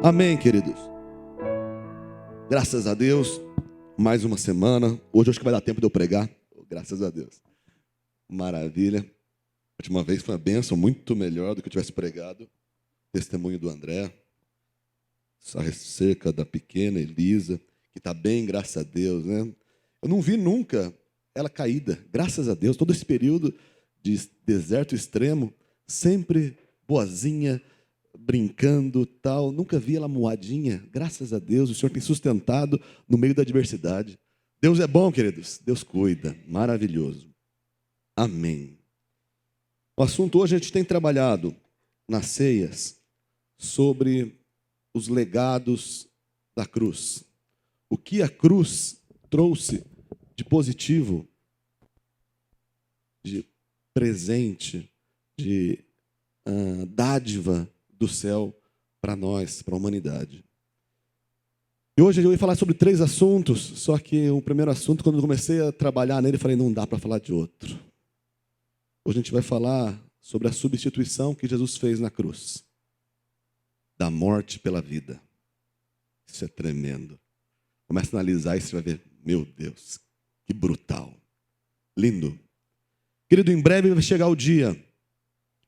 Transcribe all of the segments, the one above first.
Amém, queridos. Graças a Deus, mais uma semana. Hoje acho que vai dar tempo de eu pregar. Graças a Deus. Maravilha. A última vez foi uma bênção, muito melhor do que eu tivesse pregado. Testemunho do André, acerca da pequena Elisa, que está bem, graças a Deus, né? Eu não vi nunca ela caída, graças a Deus. Todo esse período de deserto extremo, sempre boazinha, brincando, tal. Nunca vi ela moadinha. Graças a Deus, o Senhor tem sustentado no meio da adversidade. Deus é bom, queridos. Deus cuida. Maravilhoso. Amém. O assunto hoje a gente tem trabalhado nas ceias sobre os legados da cruz. O que a cruz trouxe de positivo, de presente, de dádiva do céu para nós, para a humanidade. E hoje eu ia falar sobre 3 assuntos, só que o primeiro assunto, quando eu comecei a trabalhar nele, eu falei, não dá para falar de outro. Hoje a gente vai falar sobre a substituição que Jesus fez na cruz. Da morte pela vida. Isso é tremendo. Começa a analisar isso e vai ver, meu Deus, que brutal. Lindo. Querido, em breve vai chegar o dia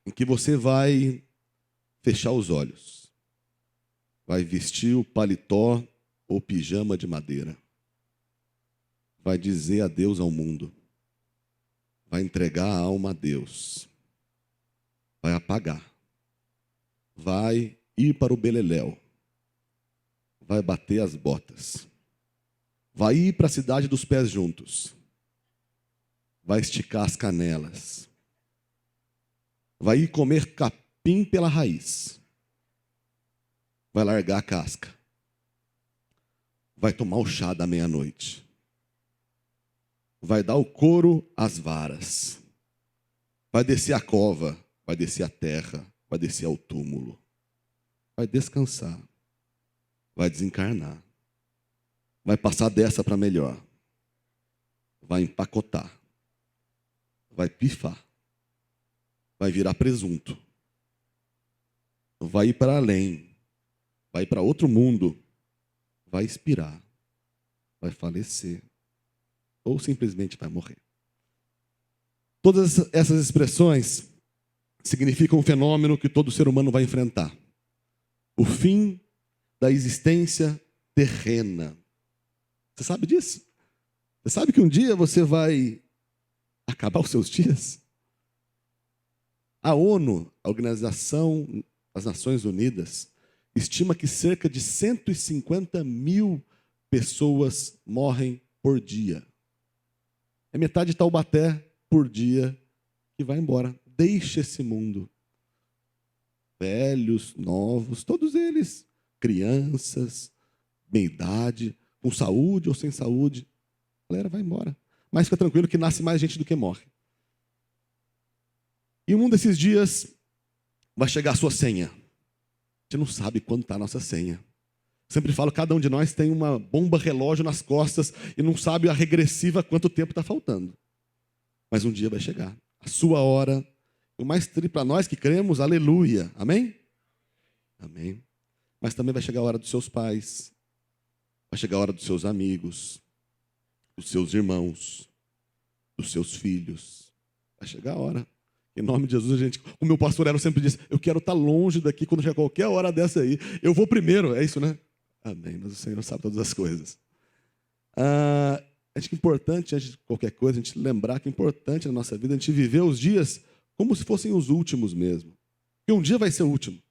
em que você vai fechar os olhos. Vai vestir o paletó ou pijama de madeira. Vai dizer adeus ao mundo. Vai entregar a alma a Deus. Vai apagar. Vai ir para o beleléu. Vai bater as botas. Vai ir para a cidade dos pés juntos. Vai esticar as canelas. Vai ir comer capim pela raiz. Vai largar a casca. Vai tomar o chá da meia-noite. Vai dar o couro às varas. Vai descer a cova. Vai descer a terra. Vai descer ao túmulo. Vai descansar. Vai desencarnar. Vai passar dessa para melhor. Vai empacotar. Vai pifar. Vai virar presunto. Vai ir para além. Vai para outro mundo. Vai expirar. Vai falecer. Ou simplesmente vai morrer. Todas essas expressões significam um fenômeno que todo ser humano vai enfrentar. O fim da existência terrena. Você sabe disso? Você sabe que um dia você vai acabar os seus dias? A ONU, a Organização das Nações Unidas, estima que cerca de 150 mil pessoas morrem por dia. É metade de Taubaté por dia que vai embora. Deixa esse mundo. Velhos, novos, todos eles, crianças, meia idade, com saúde ou sem saúde. A galera vai embora. Mas fica tranquilo que nasce mais gente do que morre. E um desses dias vai chegar a sua senha. A gente não sabe quando está a nossa senha. Sempre falo, cada um de nós tem uma bomba relógio nas costas e não sabe a regressiva quanto tempo está faltando. Mas um dia vai chegar. A sua hora. O mais triste para nós que cremos, aleluia. Amém? Amém. Mas também vai chegar a hora dos seus pais. Vai chegar a hora dos seus amigos. Dos seus irmãos. Dos seus filhos. Vai chegar a hora. Em nome de Jesus, o meu pastor Ero sempre disse, eu quero estar longe daqui quando chegar qualquer hora dessa aí. Eu vou primeiro, é isso, né? Amém, mas o Senhor sabe todas as coisas. Acho que é importante, antes de qualquer coisa, a gente lembrar que é importante na nossa vida a gente viver os dias como se fossem os últimos mesmo. Porque um dia vai ser o último.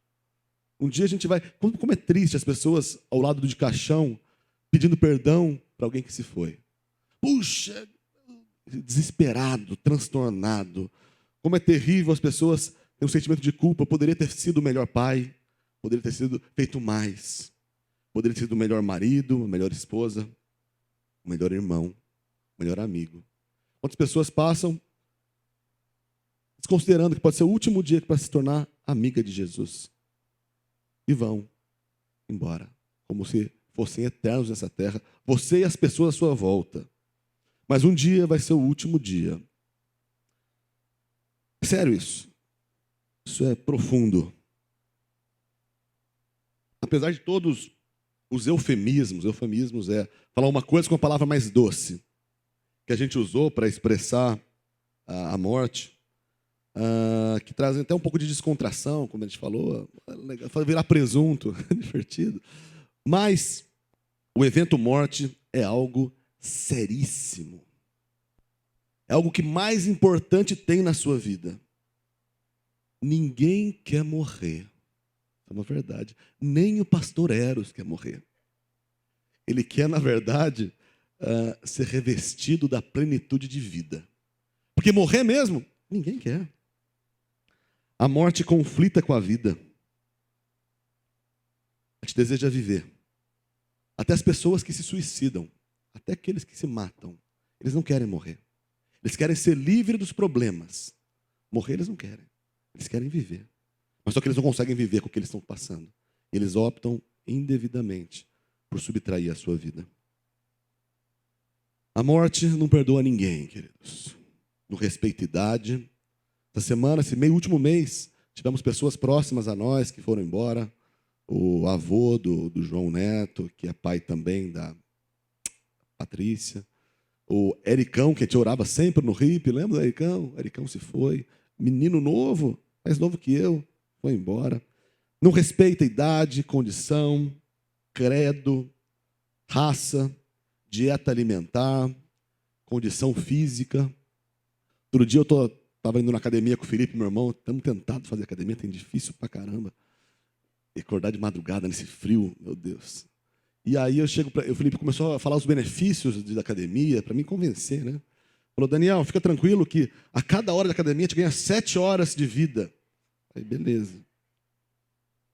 Um dia a gente vai... Como é triste as pessoas ao lado de caixão pedindo perdão para alguém que se foi. Puxa, desesperado, transtornado. Como é terrível as pessoas terem um sentimento de culpa. Poderia ter sido o melhor pai, poderia ter sido feito mais. Poderia ter sido o melhor marido, a melhor esposa, o melhor irmão, o melhor amigo. Quantas pessoas passam desconsiderando que pode ser o último dia para se tornar amiga de Jesus. E vão embora, como se fossem eternos nessa terra, você e as pessoas à sua volta. Mas um dia vai ser o último dia. Sério isso. Isso é profundo. apesar de todos os eufemismos é falar uma coisa com uma palavra mais doce, que a gente usou para expressar a morte, que traz até um pouco de descontração, como a gente falou, virar presunto, divertido. Mas o evento morte é algo seríssimo. É algo que mais importante tem na sua vida. Ninguém quer morrer. É uma verdade. Nem o pastor Eros quer morrer. Ele quer, na verdade, ser revestido da plenitude de vida. Porque morrer mesmo, ninguém quer. A morte conflita com a vida. A gente deseja viver. Até as pessoas que se suicidam, até aqueles que se matam, eles não querem morrer. Eles querem ser livres dos problemas. Morrer eles não querem. Eles querem viver. Mas só que eles não conseguem viver com o que eles estão passando. Eles optam indevidamente por subtrair a sua vida. A morte não perdoa ninguém, queridos. No respeito à idade. Essa semana, último mês, tivemos pessoas próximas a nós que foram embora. O avô do João Neto, que é pai também da Patrícia. O Ericão, que a gente orava sempre no RIP. Lembra do Ericão? O Ericão se foi. Menino novo, mais novo que eu, foi embora. Não respeita idade, condição, credo, raça, dieta alimentar, condição física. Outro dia eu estava indo na academia com o Felipe, meu irmão. Estamos tentados fazer academia, tem difícil pra caramba. E acordar de madrugada nesse frio, meu Deus. E aí o Felipe começou a falar os benefícios da academia, para me convencer, né? Falou, Daniel, fica tranquilo que a cada hora da academia te ganha 7 horas de vida. Aí, beleza.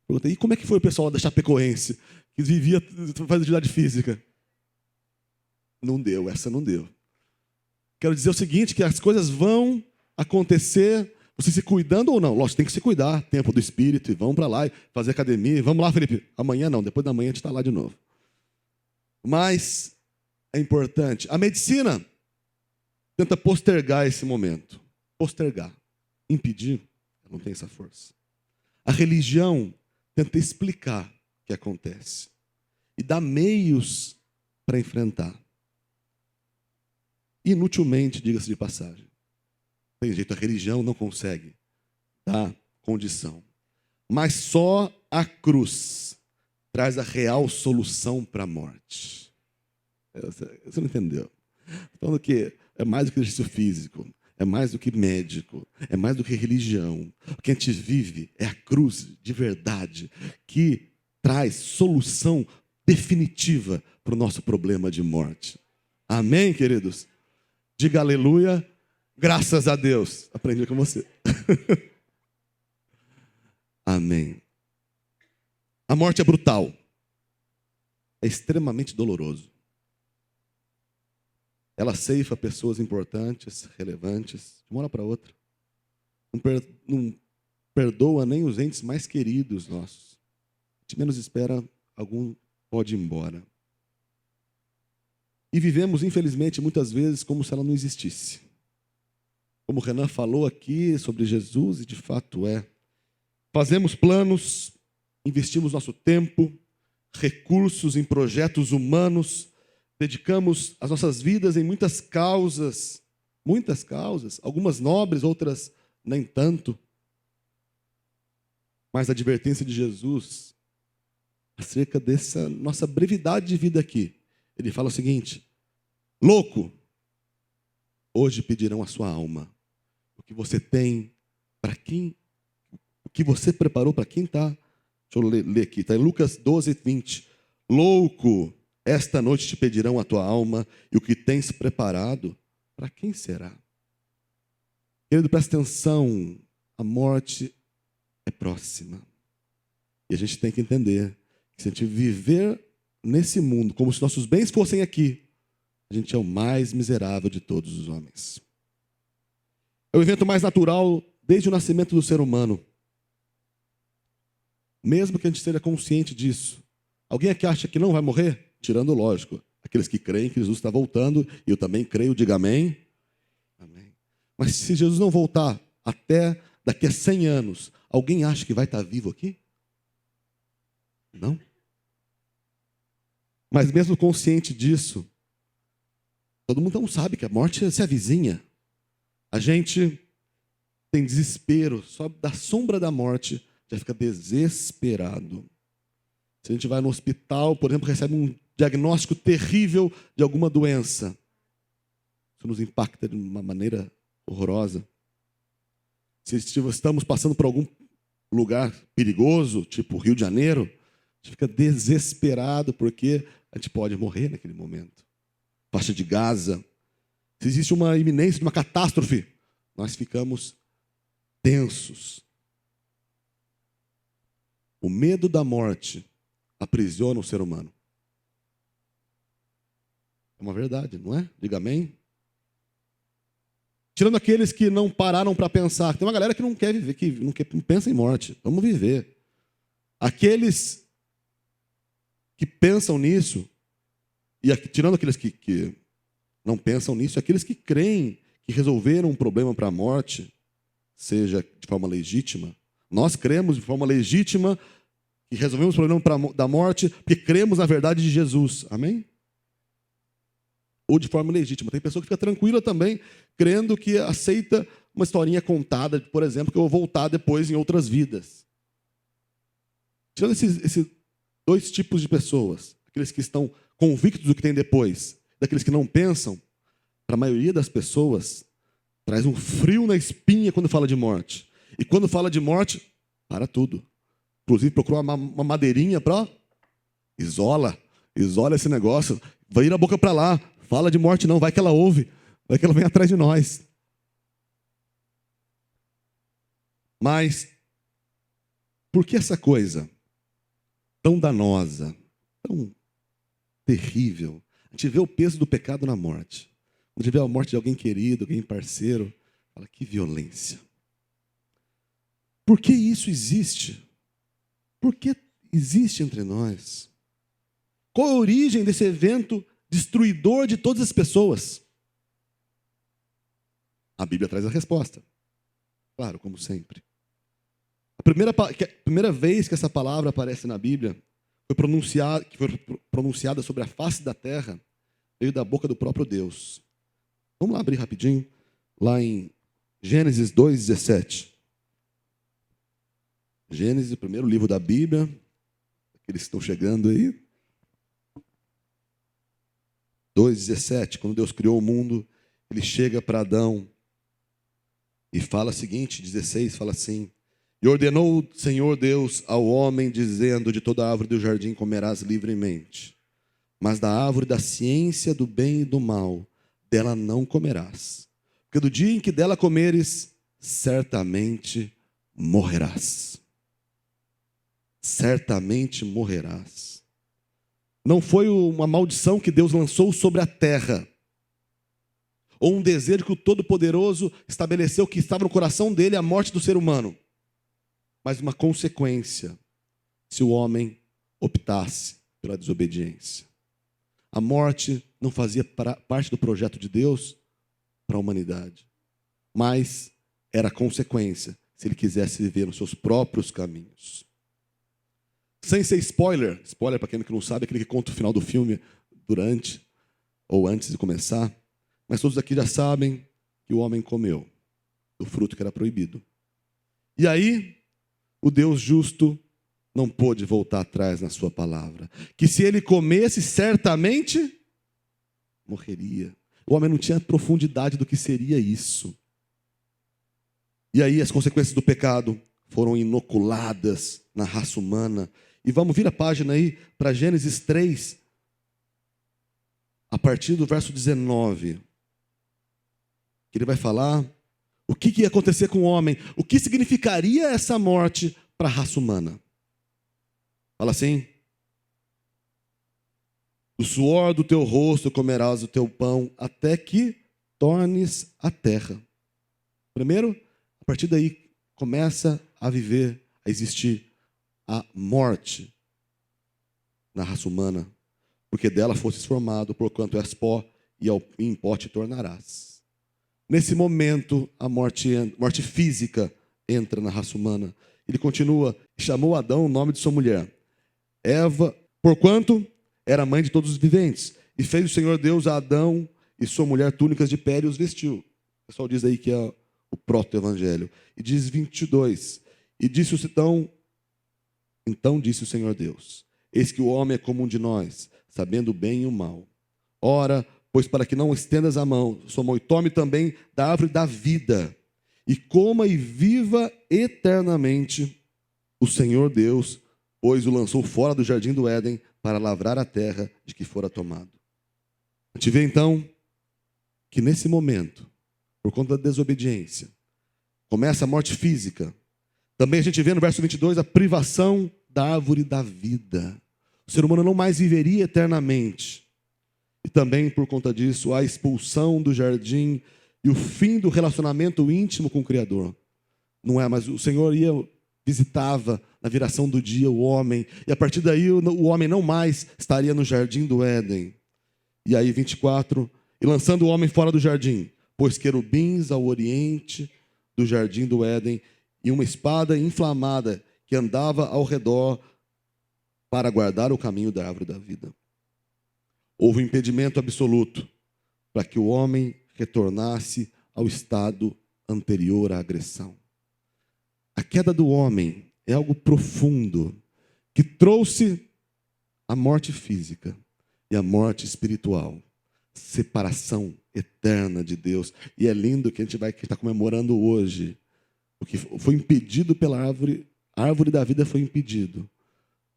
Perguntei, e como é que foi o pessoal da Chapecoense, que vivia fazendo atividade física? Não deu, essa não deu. Quero dizer o seguinte, que as coisas vão acontecer, você se cuidando ou não. Lógico, tem que se cuidar, tempo do espírito, e vamos para lá, fazer academia. Vamos lá, Felipe. Amanhã não, depois da manhã a gente está lá de novo. Mas é importante. A medicina tenta postergar esse momento. Postergar. Impedir, não tem essa força. A religião tenta explicar o que acontece. E dá meios para enfrentar. Inutilmente, diga-se de passagem. Tem jeito, a religião não consegue dar condição. Mas só a cruz traz a real solução para a morte. Você não entendeu? Falando que é mais do que exercício físico, é mais do que médico, é mais do que religião. O que a gente vive é a cruz de verdade que traz solução definitiva para o nosso problema de morte. Amém, queridos? Diga aleluia, graças a Deus. Aprendi com você. Amém. A morte é brutal. É extremamente doloroso. Ela ceifa pessoas importantes, relevantes, de uma hora para outra. Não perdoa nem os entes mais queridos nossos. A gente menos espera, algum pode ir embora. E vivemos, infelizmente, muitas vezes como se ela não existisse. Como o Renan falou aqui sobre Jesus, e de fato é. Fazemos planos, investimos nosso tempo, recursos em projetos humanos, dedicamos as nossas vidas em muitas causas, algumas nobres, outras nem tanto. Mas a advertência de Jesus acerca dessa nossa brevidade de vida aqui, ele fala o seguinte: louco, hoje pedirão a sua alma. O que você tem para quem? O que você preparou para quem está? Deixa eu ler aqui, está em Lucas 12, 20. Louco, esta noite te pedirão a tua alma, e o que tens preparado, para quem será? Querido, presta atenção, a morte é próxima. E a gente tem que entender que se a gente viver nesse mundo como se nossos bens fossem aqui, a gente é o mais miserável de todos os homens. É o evento mais natural desde o nascimento do ser humano. Mesmo que a gente esteja consciente disso. Alguém aqui acha que não vai morrer? Tirando, lógico, aqueles que creem que Jesus está voltando, e eu também creio, diga amém. Amém. Mas se Jesus não voltar até daqui a 100 anos, alguém acha que vai estar vivo aqui? Não. Mas mesmo consciente disso, todo mundo não sabe que a morte se avizinha. A gente tem desespero, só da sombra da morte já fica desesperado. Se a gente vai no hospital, por exemplo, recebe um diagnóstico terrível de alguma doença, isso nos impacta de uma maneira horrorosa. Se estamos passando por algum lugar perigoso, tipo Rio de Janeiro, a gente fica desesperado porque a gente pode morrer naquele momento. Faixa de Gaza. Se existe uma iminência de uma catástrofe, nós ficamos tensos. O medo da morte aprisiona o ser humano. É uma verdade, não é? Diga amém. Tirando aqueles que não pararam para pensar. Tem uma galera que não quer viver, que não pensa em morte. Vamos viver. Aqueles que pensam nisso, e tirando aqueles que não pensam nisso, aqueles que creem que resolveram um problema para a morte, seja de forma legítima. Nós cremos de forma legítima que resolvemos o problema da morte porque cremos na verdade de Jesus. Amém? Ou de forma legítima. Tem pessoa que fica tranquila também, crendo que aceita uma historinha contada, por exemplo, que eu vou voltar depois em outras vidas. Tirando esses dois tipos de pessoas, aqueles que estão convictos do que tem depois, daqueles que não pensam, para a maioria das pessoas, traz um frio na espinha quando fala de morte. E quando fala de morte, para tudo. Inclusive, procura uma madeirinha para... Isola esse negócio. Vai ir a boca para lá. Fala de morte não, vai que ela ouve. Vai que ela vem atrás de nós. Mas, por que essa coisa tão danosa, tão terrível? A gente vê o peso do pecado na morte. Quando a gente vê a morte de alguém querido, alguém parceiro, fala, que violência. Por que isso existe? Por que existe entre nós? Qual a origem desse evento destruidor de todas as pessoas? A Bíblia traz a resposta. Claro, como sempre. A primeira vez que essa palavra aparece na Bíblia, que foi pronunciada sobre a face da terra, veio da boca do próprio Deus. Vamos lá abrir rapidinho, lá em Gênesis 2:17. Gênesis, o primeiro livro da Bíblia. Aqueles que estão chegando aí. 2:17, quando Deus criou o mundo, ele chega para Adão e fala o seguinte, 16, fala assim: e ordenou o Senhor Deus ao homem, dizendo, de toda árvore do jardim comerás livremente, mas da árvore da ciência do bem e do mal, dela não comerás, porque do dia em que dela comeres, certamente morrerás. Certamente morrerás. Não foi uma maldição que Deus lançou sobre a terra, ou um desejo que o Todo-Poderoso estabeleceu que estava no coração dele, a morte do ser humano, mas uma consequência se o homem optasse pela desobediência. A morte não fazia parte do projeto de Deus para a humanidade, mas era consequência se ele quisesse viver nos seus próprios caminhos. Sem ser spoiler para quem não sabe, aquele que conta o final do filme durante ou antes de começar, mas todos aqui já sabem que o homem comeu do fruto que era proibido. E aí, o Deus justo não pôde voltar atrás na sua palavra, que se ele comesse, certamente morreria. O homem não tinha profundidade do que seria isso. E aí as consequências do pecado foram inoculadas na raça humana. E vamos vir a página aí para Gênesis 3, a partir do verso 19. Que ele vai falar o que ia acontecer com o homem, o que significaria essa morte para a raça humana. Fala assim: do suor do teu rosto comerás o teu pão, até que tornes a terra. Primeiro, a partir daí, começa a viver, a existir a morte na raça humana, porque dela fostes formado, porquanto és pó, e em pó te tornarás. Nesse momento, a morte física entra na raça humana. Ele continua, chamou Adão o nome de sua mulher. Eva, porquanto era mãe de todos os viventes. E fez o Senhor Deus a Adão e sua mulher túnicas de pele e os vestiu. O pessoal diz aí que é o proto-evangelho. E diz 22. E disse então disse o Senhor Deus: eis que o homem é como um de nós, sabendo o bem e o mal. Ora, pois para que não estendas a mão, sua mão, e tome também da árvore da vida, e coma e viva eternamente. O Senhor Deus, pois o lançou fora do jardim do Éden para lavrar a terra de que fora tomado. A gente vê então que nesse momento, por conta da desobediência, começa a morte física. Também a gente vê no verso 22 a privação da árvore da vida. O ser humano não mais viveria eternamente. E também por conta disso a expulsão do jardim e o fim do relacionamento íntimo com o Criador. Não é, mas o Senhor visitava na viração do dia o homem, e a partir daí o homem não mais estaria no jardim do Éden. E aí 24, e lançando o homem fora do jardim, pôs querubins ao oriente do jardim do Éden, e uma espada inflamada que andava ao redor para guardar o caminho da árvore da vida. Houve um impedimento absoluto para que o homem retornasse ao estado anterior à agressão. A queda do homem é algo profundo que trouxe a morte física e a morte espiritual, separação eterna de Deus. E é lindo que a gente vai estar comemorando hoje, porque foi impedido pela árvore, a árvore da vida foi impedido.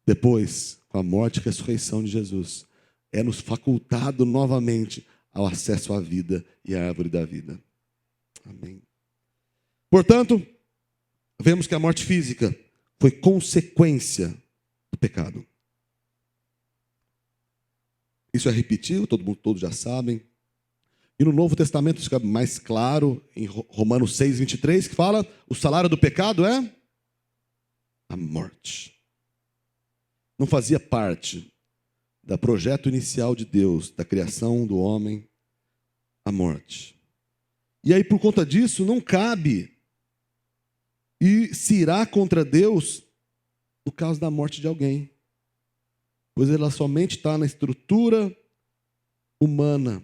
Depois, com a morte e ressurreição de Jesus, é nos facultado novamente ao acesso à vida e à árvore da vida. Amém. Portanto, vemos que a morte física foi consequência do pecado. Isso é repetido, todos já sabem. E no Novo Testamento isso fica mais claro, em Romanos 6, 23, que fala: o salário do pecado é a morte. Não fazia parte do projeto inicial de Deus, da criação do homem, a morte. E aí, por conta disso, não cabe e se irá contra Deus no caso da morte de alguém, pois ela somente está na estrutura humana,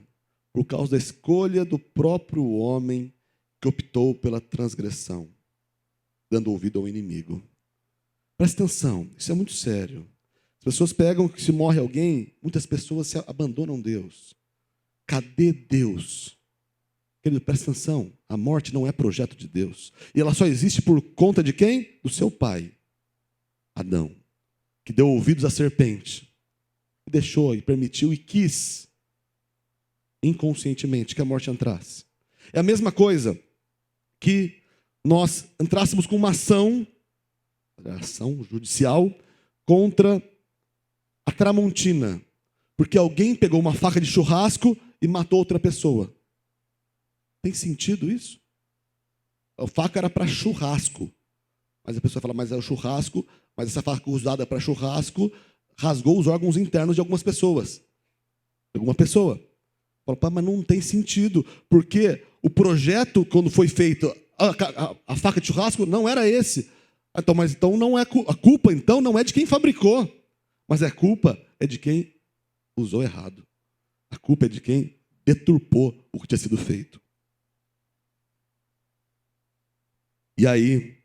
por causa da escolha do próprio homem que optou pela transgressão, dando ouvido ao inimigo. Presta atenção, isso é muito sério. As pessoas pegam que se morre alguém, muitas pessoas se abandonam Deus. Cadê Deus? Querido, presta atenção, a morte não é projeto de Deus. E ela só existe por conta de quem? Do seu pai, Adão, que deu ouvidos à serpente, e deixou, e permitiu, e quis, inconscientemente, que a morte entrasse. É a mesma coisa que nós entrássemos com uma ação judicial contra a Tramontina, porque alguém pegou uma faca de churrasco e matou outra pessoa. Tem sentido isso? A faca era para churrasco. Mas a pessoa fala, mas é o churrasco, mas essa faca usada para churrasco rasgou os órgãos internos de algumas pessoas. De alguma pessoa. Fala, pá, mas não tem sentido, porque o projeto, quando foi feito, a faca de churrasco, não era esse. Então não é a culpa, então não é de quem fabricou, mas a culpa é de quem usou errado. A culpa é de quem deturpou o que tinha sido feito. E aí,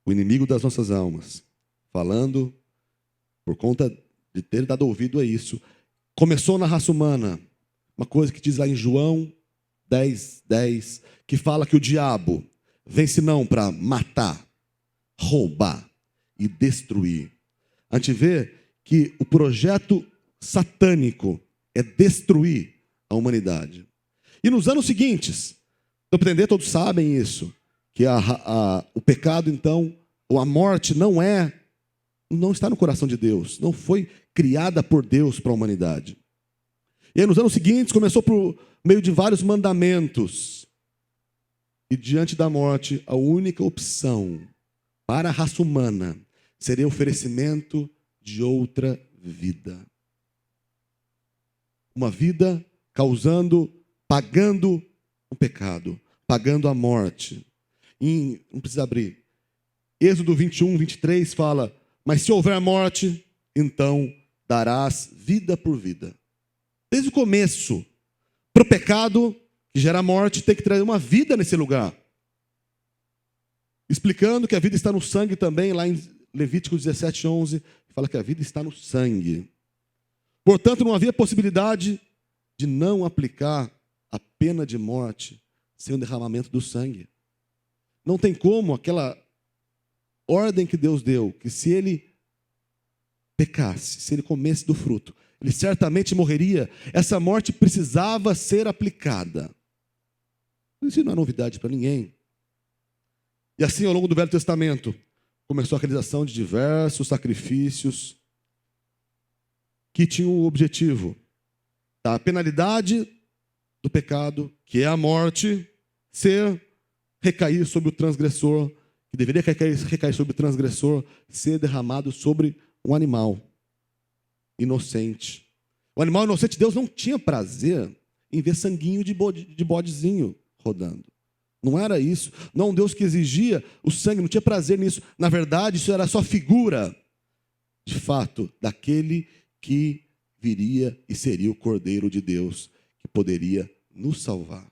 o inimigo das nossas almas, falando por conta de ter dado ouvido a isso, começou na raça humana, uma coisa que diz lá em João 10, que fala que o diabo vence não para matar, roubar e destruir. A gente vê que o projeto satânico é destruir a humanidade. E nos anos seguintes, para aprender, todos sabem isso, que o pecado, então, ou a morte não está no coração de Deus, não foi criada por Deus para a humanidade. E aí, nos anos seguintes, começou por meio de vários mandamentos. E diante da morte, a única opção para a raça humana seria o oferecimento de outra vida. Uma vida pagando o pecado, pagando a morte. Não precisa abrir. Êxodo 21, 23 fala, mas se houver morte, então darás vida por vida. Desde o começo, para o pecado que gera morte, tem que trazer uma vida nesse lugar. Explicando que a vida está no sangue também, lá em Levítico 17:11, fala que a vida está no sangue. Portanto, não havia possibilidade de não aplicar a pena de morte sem o derramamento do sangue. Não tem como aquela ordem que Deus deu, que se ele pecasse, se ele comesse do fruto, ele certamente morreria. Essa morte precisava ser aplicada. Isso não é novidade para ninguém. E assim, ao longo do Velho Testamento, começou a realização de diversos sacrifícios que tinham o objetivo da penalidade do pecado, que é a morte, recair sobre o transgressor, que deveria recair sobre o transgressor, ser derramado sobre um animal inocente. O animal inocente, Deus não tinha prazer em ver sanguinho de bodezinho rodando. Não era isso. Não, um Deus que exigia o sangue, não tinha prazer nisso. Na verdade, isso era só figura, de fato, daquele que viria e seria o Cordeiro de Deus, que poderia nos salvar.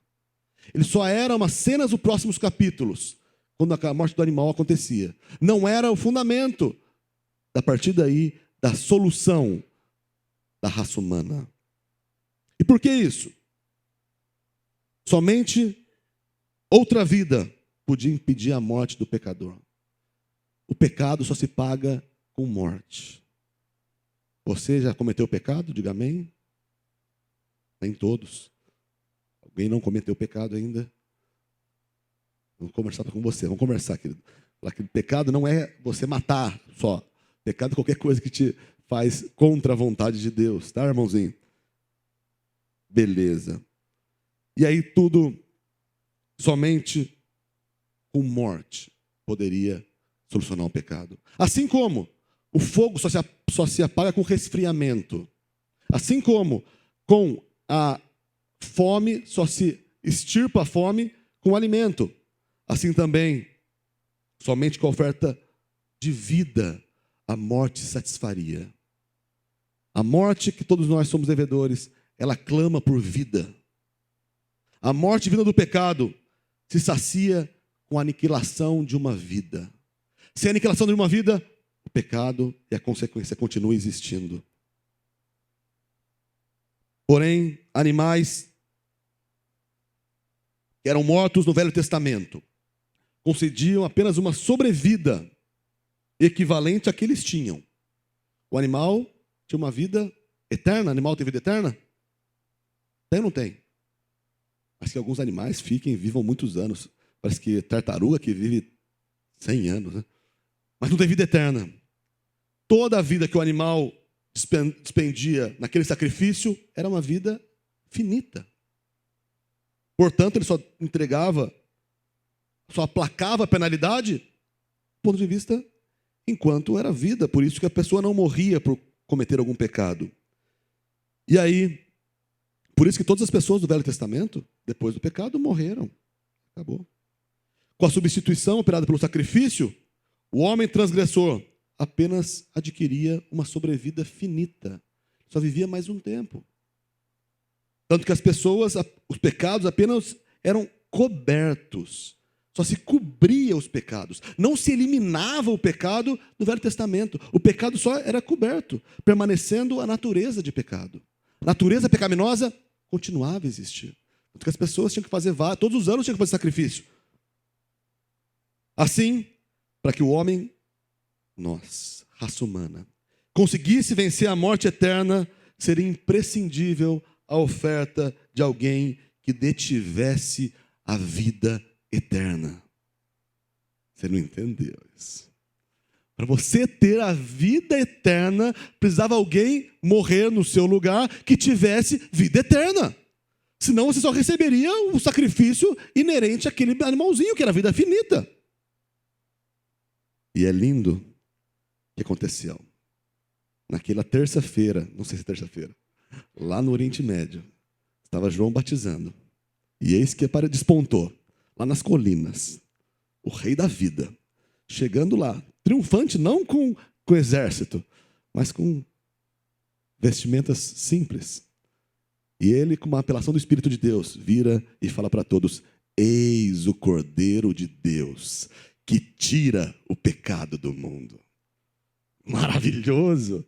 Ele só era umas cenas dos próximos capítulos, quando a morte do animal acontecia. Não era o fundamento, a partir daí, da solução da raça humana. E por que isso? Somente outra vida podia impedir a morte do pecador. O pecado só se paga com morte. Você já cometeu pecado? Diga amém. Nem todos. Alguém não cometeu pecado ainda? Vamos conversar com você. Vamos conversar, querido. Falar que pecado não é você matar só. Pecado é qualquer coisa que te faz contra a vontade de Deus. Tá, irmãozinho? Beleza. E aí tudo somente com morte poderia solucionar o pecado. Assim como o fogo só se apaga com resfriamento. Assim como com a fome só se extirpa a fome com alimento. Assim também, somente com a oferta de vida, a morte satisfaria. A morte, que todos nós somos devedores, ela clama por vida. A morte vinda do pecado se sacia com a aniquilação de uma vida. Sem a aniquilação de uma vida, o pecado e a consequência continuam existindo. Porém, animais que eram mortos no Velho Testamento concediam apenas uma sobrevida equivalente à que eles tinham. O animal tinha uma vida eterna. O animal tem vida eterna? Tem ou não tem? Acho que alguns animais vivam muitos anos. Parece que tartaruga que vive 100 anos, né? Mas não tem vida eterna. Toda a vida que o animal despendia naquele sacrifício era uma vida finita. Portanto, ele só aplacava a penalidade do ponto de vista enquanto era vida. Por isso que a pessoa não morria por cometer algum pecado. E aí, por isso que todas as pessoas do Velho Testamento, depois do pecado, morreram. Acabou. Com a substituição operada pelo sacrifício, o homem transgressor apenas adquiria uma sobrevida finita. Só vivia mais um tempo. Tanto que os pecados apenas eram cobertos. Só se cobria os pecados. Não se eliminava o pecado no Velho Testamento. O pecado só era coberto, permanecendo a natureza de pecado. A natureza pecaminosa continuava a existir. Tanto que as pessoas tinham que fazer todos os anos tinham que fazer sacrifício. Assim, para que o homem, nós, raça humana, conseguisse vencer a morte eterna, seria imprescindível a oferta de alguém que detivesse a vida eterna. Você não entendeu isso? Para você ter a vida eterna, precisava alguém morrer no seu lugar que tivesse vida eterna. Senão você só receberia o sacrifício inerente àquele animalzinho, que era a vida finita. E é lindo o que aconteceu. Naquela terça-feira, não sei se é terça-feira, lá no Oriente Médio, estava João batizando. E eis que despontou, lá nas colinas, o rei da vida, chegando lá, triunfante, não com o exército, mas com vestimentas simples. E ele, com uma apelação do Espírito de Deus, vira e fala para todos: eis o Cordeiro de Deus, que tira o pecado do mundo. Maravilhoso!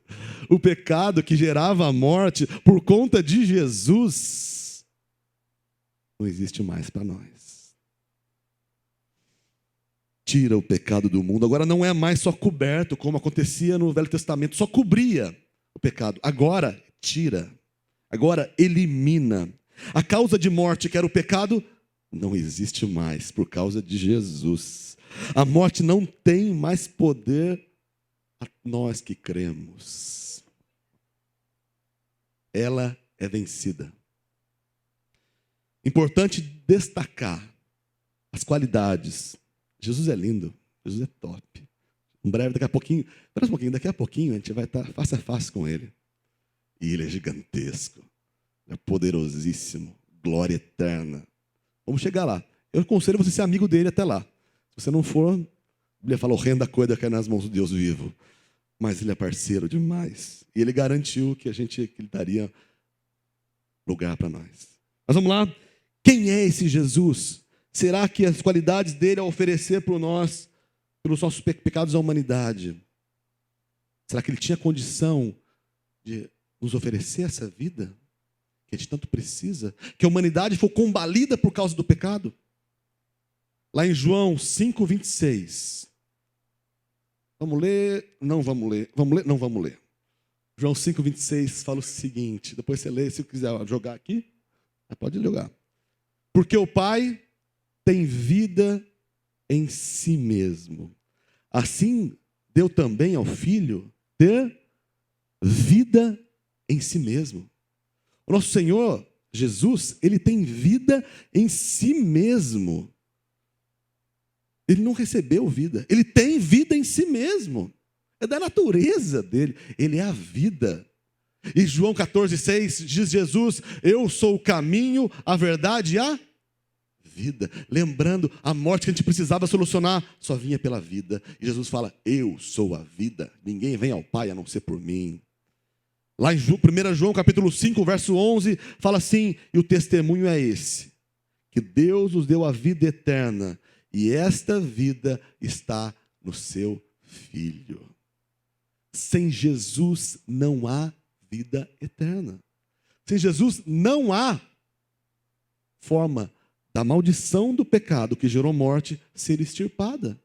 O pecado que gerava a morte por conta de Jesus não existe mais para nós. Tira o pecado do mundo. Agora não é mais só coberto, como acontecia no Velho Testamento, só cobria o pecado. Agora tira, agora elimina. A causa de morte, que era o pecado, não existe mais por causa de Jesus. A morte não tem mais poder a nós que cremos. Ela é vencida. Importante destacar as qualidades. Jesus é lindo, Jesus é top. Em breve, daqui a pouquinho, daqui a pouquinho a gente vai estar face a face com ele. E ele é gigantesco, é poderosíssimo, glória eterna. Vamos chegar lá. Eu aconselho você ser amigo dele até lá. Se você não for, ele fala: horrenda coisa cai nas mãos do Deus vivo. Mas ele é parceiro demais. E ele garantiu que ele daria lugar para nós. Mas vamos lá. Quem é esse Jesus? Será que as qualidades dele a oferecer por nós, pelos nossos pecados à humanidade, será que ele tinha condição de nos oferecer essa vida que a gente tanto precisa? Que a humanidade foi combalida por causa do pecado? Lá em João 5:26. Vamos ler? Não vamos ler. Vamos ler? Não vamos ler. João 5:26 fala o seguinte. Depois você lê, se quiser jogar aqui, pode jogar. Porque o Pai tem vida em si mesmo. Assim deu também ao Filho ter vida em si mesmo. O nosso Senhor Jesus, ele tem vida em si mesmo. Ele não recebeu vida, ele tem vida em si mesmo. É da natureza dele, ele é a vida. E João 14:6 diz Jesus: eu sou o caminho, a verdade e a vida. Lembrando, a morte que a gente precisava solucionar só vinha pela vida. E Jesus fala: eu sou a vida, ninguém vem ao Pai a não ser por mim. Lá em 1 João capítulo 5, verso 11, fala assim: e o testemunho é esse, que Deus nos deu a vida eterna, e esta vida está no seu Filho. Sem Jesus não há vida eterna. Sem Jesus não há forma da maldição do pecado que gerou morte ser extirpada.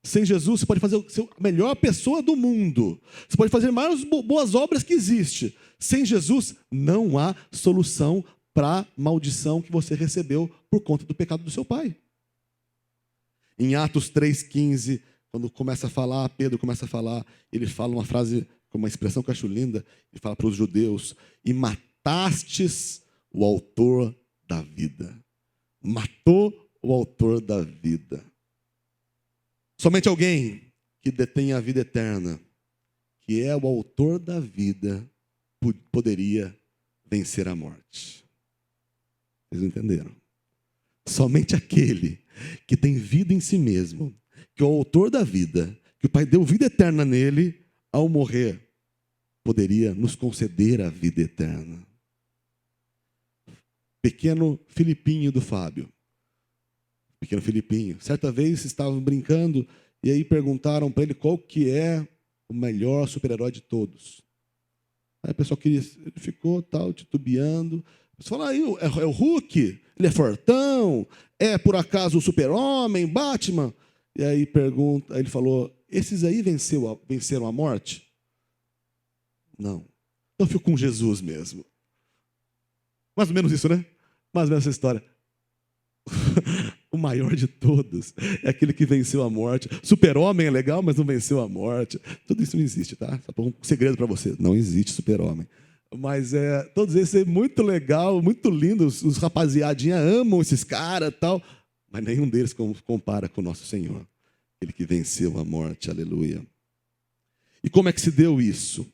Sem Jesus você pode fazer a melhor pessoa do mundo. Você pode fazer mais boas obras que existe. Sem Jesus não há solução para a maldição que você recebeu por conta do pecado do seu pai. Em Atos 3,15, quando começa a falar, Pedro começa a falar, ele fala uma frase, com uma expressão que eu acho linda, ele fala para os judeus: e matastes o autor da vida. Matou o autor da vida. Somente alguém que detém a vida eterna, que é o autor da vida, poderia vencer a morte. Vocês entenderam? Somente aquele que tem vida em si mesmo, que é o autor da vida, que o Pai deu vida eterna nele, ao morrer, poderia nos conceder a vida eterna. Pequeno Filipinho do Fábio. Pequeno Filipinho. Certa vez estavam brincando e aí perguntaram para ele qual que é o melhor super-herói de todos. Aí o pessoal queria, ele ficou tal, titubeando. Você fala: aí é o Hulk? Ele é fortão? É por acaso o Super-Homem, Batman? E aí pergunta, aí ele falou: esses aí venceram a morte? Não. Então eu fico com Jesus mesmo. Mais ou menos isso, né? Mais ou menos essa história. O maior de todos é aquele que venceu a morte. Super-homem é legal, mas não venceu a morte. Tudo isso não existe, tá? Só um segredo para você: não existe super-homem. Mas todos esses é muito legal, muito lindo. Os rapaziadinha amam esses caras e tal. Mas nenhum deles compara com o nosso Senhor. Ele que venceu a morte, aleluia. E como é que se deu isso?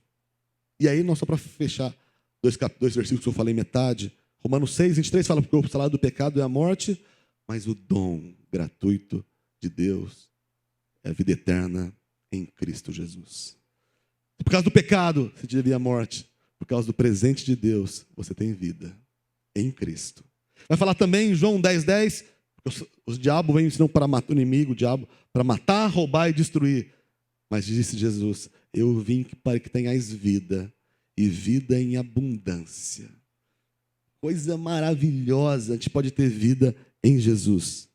E aí, só para fechar, dois versículos que eu falei metade. Romanos 6:23 fala: porque o salário do pecado é a morte, mas o dom gratuito de Deus é a vida eterna em Cristo Jesus. Por causa do pecado, você devia a morte. Por causa do presente de Deus, você tem vida em Cristo. Vai falar também em João 10:10, os diabos vêm ensinando para matar o inimigo, o diabo, para matar, roubar e destruir. Mas disse Jesus, eu vim para que tenhais vida, e vida em abundância. Coisa maravilhosa, a gente pode ter vida em Jesus.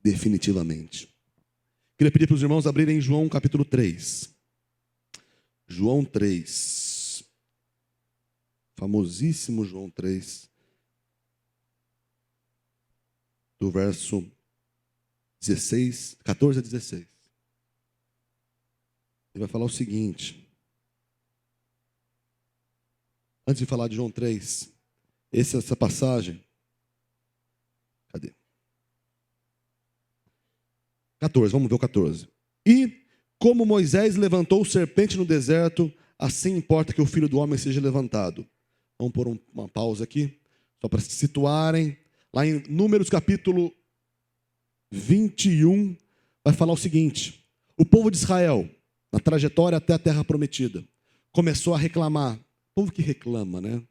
Definitivamente. Queria pedir para os irmãos abrirem João capítulo 3. João 3. Famosíssimo João 3. Do verso 14 a 16. Ele vai falar o seguinte. Antes de falar de João 3, essa passagem. Cadê? 14, vamos ver o 14. E como Moisés levantou o serpente no deserto, assim importa que o Filho do Homem seja levantado. Vamos pôr uma pausa aqui, só para se situarem. Lá em Números capítulo 21, vai falar o seguinte. O povo de Israel, na trajetória até a terra prometida, começou a reclamar. Povo que reclama, né?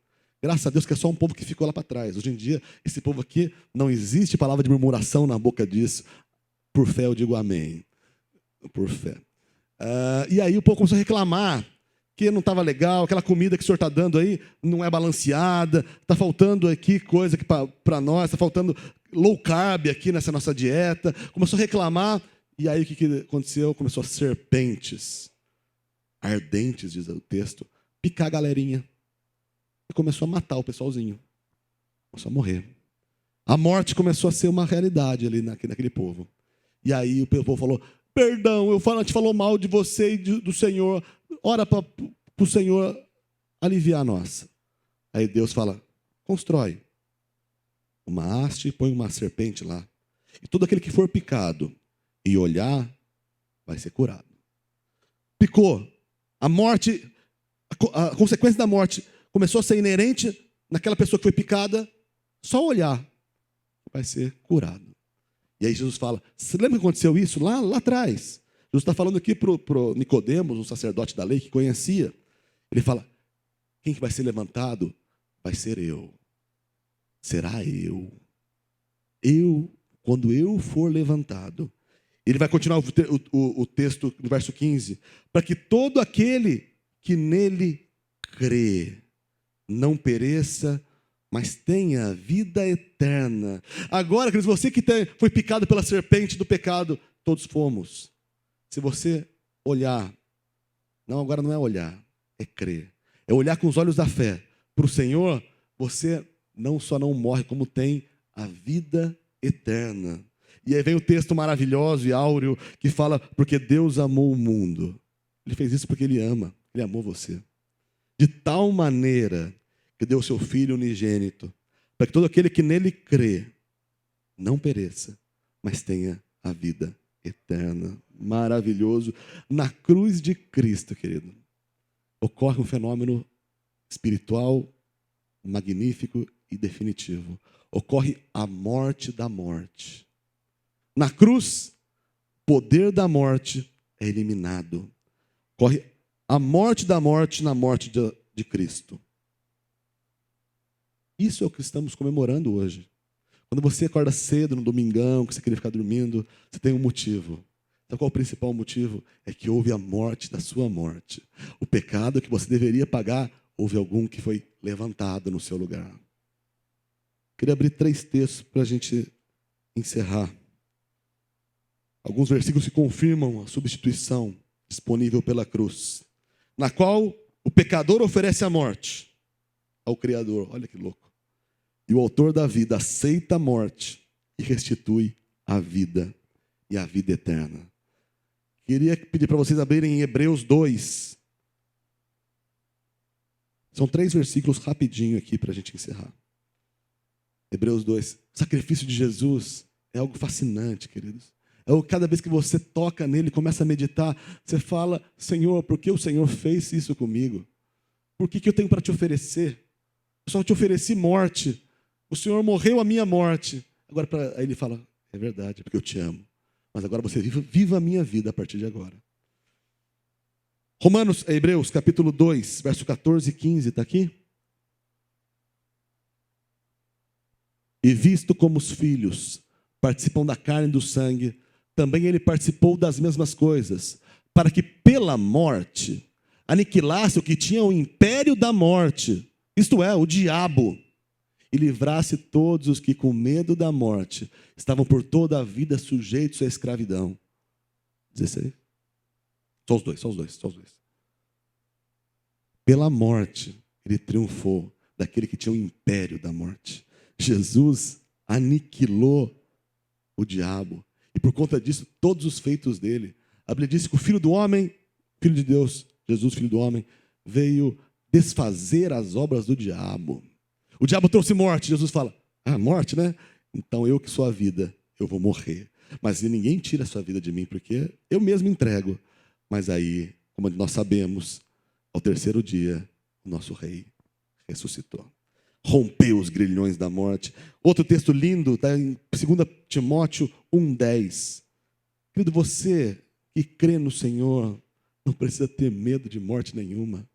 Graças a Deus que é só um povo que ficou lá para trás. Hoje em dia, esse povo aqui, não existe palavra de murmuração na boca disso. Por fé eu digo amém. Por fé. E aí o povo começou a reclamar que não estava legal, aquela comida que o senhor está dando aí não é balanceada, está faltando aqui coisa para nós, está faltando low carb aqui nessa nossa dieta. Começou a reclamar, e aí o que aconteceu? Começou a serpentes, ardentes, diz o texto, picar a galerinha. E começou a matar o pessoalzinho. Começou a morrer. A morte começou a ser uma realidade ali naquele povo. E aí o povo falou, perdão, a gente falou mal de você e do Senhor, ora para o Senhor aliviar nós. Aí Deus fala, constrói uma haste e põe uma serpente lá. E todo aquele que for picado e olhar, vai ser curado. Picou. A morte, a consequência da morte começou a ser inerente naquela pessoa que foi picada, só olhar, vai ser curado. E aí Jesus fala, você lembra que aconteceu isso lá atrás? Jesus está falando aqui para o Nicodemos, um sacerdote da lei que conhecia. Ele fala, quem que vai ser levantado? Vai ser eu. Será eu. Quando eu for levantado. Ele vai continuar o texto no verso 15. Para que todo aquele que nele crê não pereça, mas tenha vida eterna. Agora, queridos, você que foi picado pela serpente do pecado, todos fomos. Se você olhar, agora não é olhar, é crer. É olhar com os olhos da fé para o Senhor, você não só não morre, como tem a vida eterna. E aí vem o texto maravilhoso e áureo que fala, porque Deus amou o mundo. Ele fez isso porque Ele ama, Ele amou você. De tal maneira que deu o seu Filho unigênito, para que todo aquele que nele crê, não pereça, mas tenha a vida eterna. Maravilhoso. Na cruz de Cristo, querido, ocorre um fenômeno espiritual magnífico e definitivo. Ocorre a morte da morte. Na cruz, o poder da morte é eliminado. Ocorre a morte da morte na morte de Cristo. Isso é o que estamos comemorando hoje. Quando você acorda cedo no domingão, que você queria ficar dormindo, você tem um motivo. Então qual é o principal motivo? É que houve a morte da sua morte. O pecado que você deveria pagar, houve algum que foi levantado no seu lugar. Queria abrir 3 textos para a gente encerrar. Alguns versículos que confirmam a substituição disponível pela cruz, na qual o pecador oferece a morte ao Criador. Olha que louco. E o autor da vida aceita a morte e restitui a vida e a vida eterna. Queria pedir para vocês abrirem em Hebreus 2. São 3 versículos rapidinho aqui para a gente encerrar. Hebreus 2. O sacrifício de Jesus é algo fascinante, queridos. Cada vez que você toca nele, começa a meditar, você fala, Senhor, por que o Senhor fez isso comigo? Por que eu tenho para te oferecer? Eu só te ofereci morte. O Senhor morreu a minha morte. Agora, aí ele fala, é verdade, porque eu te amo. Mas agora você viva a minha vida a partir de agora. Hebreus capítulo 2, verso 14 e 15, está aqui? E visto como os filhos participam da carne e do sangue, também ele participou das mesmas coisas, para que pela morte aniquilasse o que tinha o império da morte, isto é, o diabo, e livrasse todos os que com medo da morte estavam por toda a vida sujeitos à escravidão. 16. Só os dois. Pela morte, ele triunfou daquele que tinha o império da morte. Jesus aniquilou o diabo. E por conta disso, todos os feitos dele. A Bíblia diz que o Filho do Homem, Filho de Deus, Jesus, Filho do Homem, veio desfazer as obras do diabo. O diabo trouxe morte. Jesus fala, morte, né? Então eu que sou a vida, eu vou morrer. Mas ninguém tira a sua vida de mim, porque eu mesmo entrego. Mas aí, como nós sabemos, ao terceiro dia, o nosso rei ressuscitou. Rompeu os grilhões da morte. Outro texto lindo, está em 2 Timóteo 1,10. Querido, você que crê no Senhor, não precisa ter medo de morte nenhuma.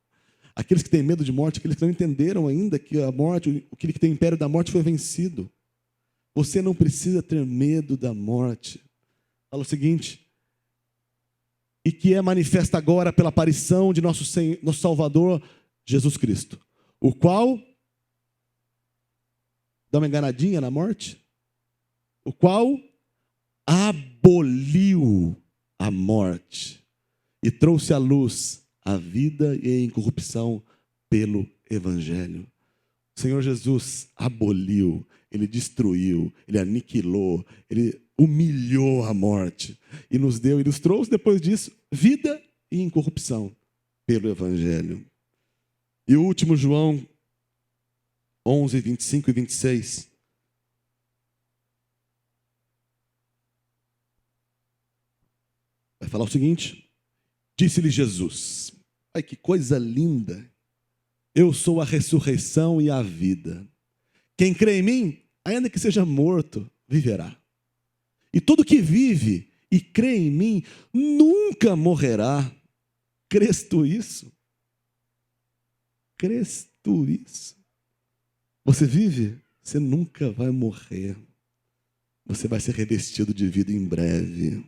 Aqueles que têm medo de morte, aqueles que não entenderam ainda que a morte, aquele que tem o império da morte foi vencido. Você não precisa ter medo da morte. Fala o seguinte, e que é manifesta agora pela aparição de nosso Salvador, Jesus Cristo, o qual, dá uma enganadinha na morte, o qual aboliu a morte e trouxe à luz a vida e a incorrupção pelo Evangelho. O Senhor Jesus aboliu, Ele destruiu, Ele aniquilou, Ele humilhou a morte e nos deu, e nos trouxe depois disso, vida e incorrupção pelo Evangelho. E o último, João 11, 25 e 26. Vai falar o seguinte, disse-lhe Jesus, ai que coisa linda, eu sou a ressurreição e a vida. Quem crê em mim, ainda que seja morto, viverá. E todo que vive e crê em mim, nunca morrerá. Crês tu isso? Crês tu isso? Você vive, você nunca vai morrer. Você vai ser revestido de vida em breve.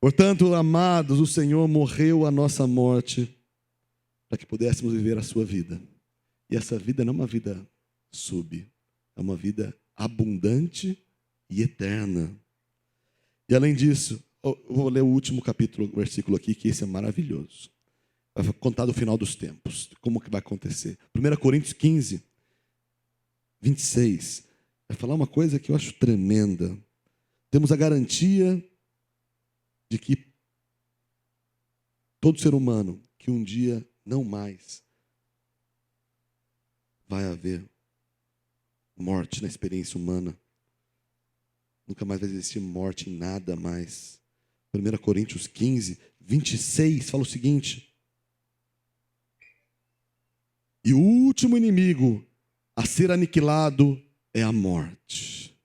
Portanto, amados, o Senhor morreu a nossa morte para que pudéssemos viver a sua vida. E essa vida não é uma vida é uma vida abundante e eterna. E além disso, eu vou ler o último capítulo, versículo aqui, que esse é maravilhoso. Vai contar do final dos tempos, como que vai acontecer. 1 Coríntios 15, 26. Vai falar uma coisa que eu acho tremenda. Temos a garantia de que todo ser humano, que um dia não mais vai haver morte na experiência humana. Nunca mais vai existir morte em nada mais. 1 Coríntios 15, 26 fala o seguinte. E o último inimigo a ser aniquilado é a morte.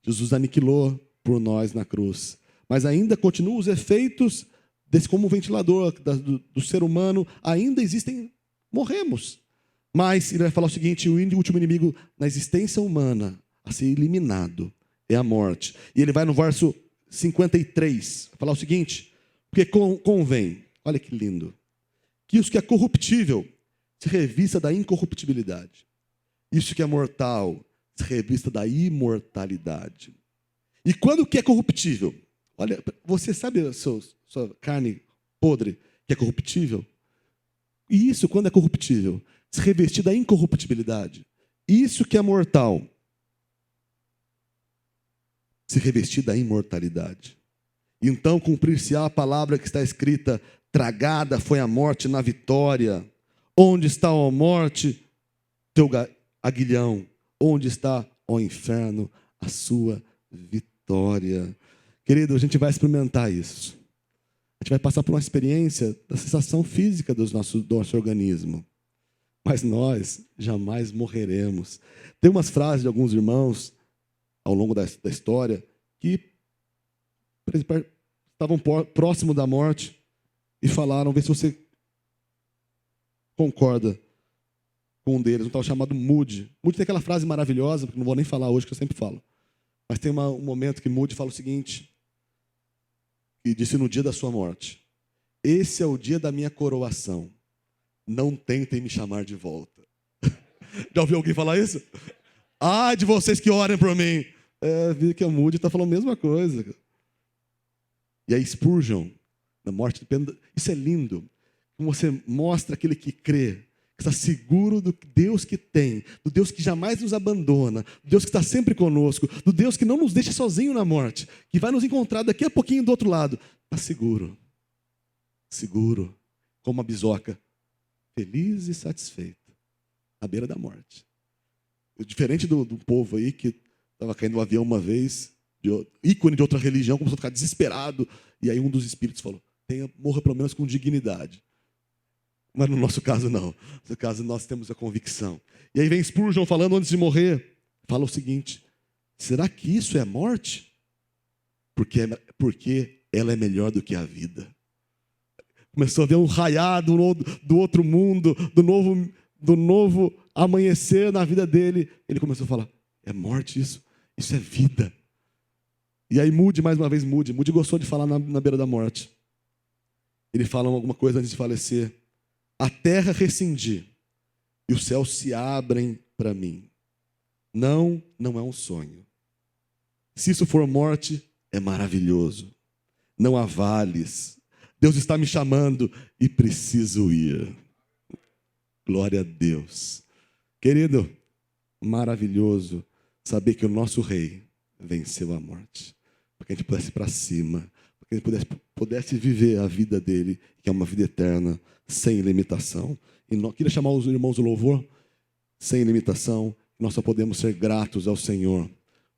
Jesus aniquilou por nós na cruz. Mas ainda continuam os efeitos desse, como um ventilador do ser humano, ainda existem, morremos. Mas ele vai falar o seguinte, o último inimigo na existência humana a ser eliminado é a morte. E ele vai no verso 53, falar o seguinte, porque convém, olha que lindo, que isso que é corruptível se revista da incorruptibilidade. Isso que é mortal se revista da imortalidade. E quando que é corruptível? Olha, você sabe a sua carne podre que é corruptível? E isso, quando é corruptível, se revestir da incorruptibilidade. Isso que é mortal, se revestir da imortalidade. Então cumprir-se-á a palavra que está escrita, tragada foi a morte na vitória. Onde está, ó morte, teu aguilhão? Onde está, ó inferno, a sua vitória? Querido, a gente vai experimentar isso. A gente vai passar por uma experiência da sensação física do nosso organismo. Mas nós jamais morreremos. Tem umas frases de alguns irmãos, ao longo da história, que estavam próximo da morte, e falaram, vê se você concorda com um deles, um tal chamado Moody. Moody tem aquela frase maravilhosa, que não vou nem falar hoje, que eu sempre falo. Mas tem um momento que Moody fala o seguinte, que disse no dia da sua morte: esse é o dia da minha coroação. Não tentem me chamar de volta. Já ouviu alguém falar isso? Ah, de vocês que orem por mim. Vi que o Moody está falando a mesma coisa. E aí Spurgeon, na morte de Pedro, isso é lindo. Você mostra aquele que crê, que está seguro do Deus que tem, do Deus que jamais nos abandona, do Deus que está sempre conosco, do Deus que não nos deixa sozinho na morte, que vai nos encontrar daqui a pouquinho do outro lado. Está seguro, seguro, como uma bisoca, feliz e satisfeito, à beira da morte. Diferente do povo aí que estava caindo um avião uma vez, ícone de outra religião, começou a ficar desesperado, e aí um dos espíritos falou: morra pelo menos com dignidade. Mas no nosso caso não. No nosso caso nós temos a convicção. E aí vem Spurgeon falando antes de morrer, fala o seguinte: será que isso é morte? Porque ela é melhor do que a vida. Começou a ver um raiar do outro mundo, do novo amanhecer na vida dele. Ele começou a falar: é morte isso? Isso é vida. E aí Moody, mais uma vez Moody gostou de falar na beira da morte. Ele fala alguma coisa antes de falecer: a terra rescindir e os céus se abrem para mim. Não é um sonho. Se isso for morte, é maravilhoso. Não há vales. Deus está me chamando e preciso ir. Glória a Deus. Querido, maravilhoso saber que o nosso rei venceu a morte. Para que a gente pudesse ir para cima. Para que a gente pudesse viver a vida dele, que é uma vida eterna, sem limitação. E queria chamar os irmãos do louvor, sem limitação. Nós só podemos ser gratos ao Senhor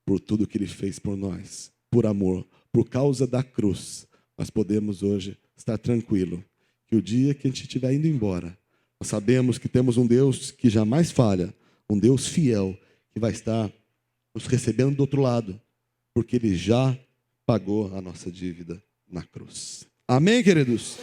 por tudo que Ele fez por nós, por amor, por causa da cruz. Nós podemos hoje estar tranquilo que o dia que a gente estiver indo embora, nós sabemos que temos um Deus que jamais falha, um Deus fiel, que vai estar nos recebendo do outro lado, porque Ele já pagou a nossa dívida na cruz. Amém, queridos?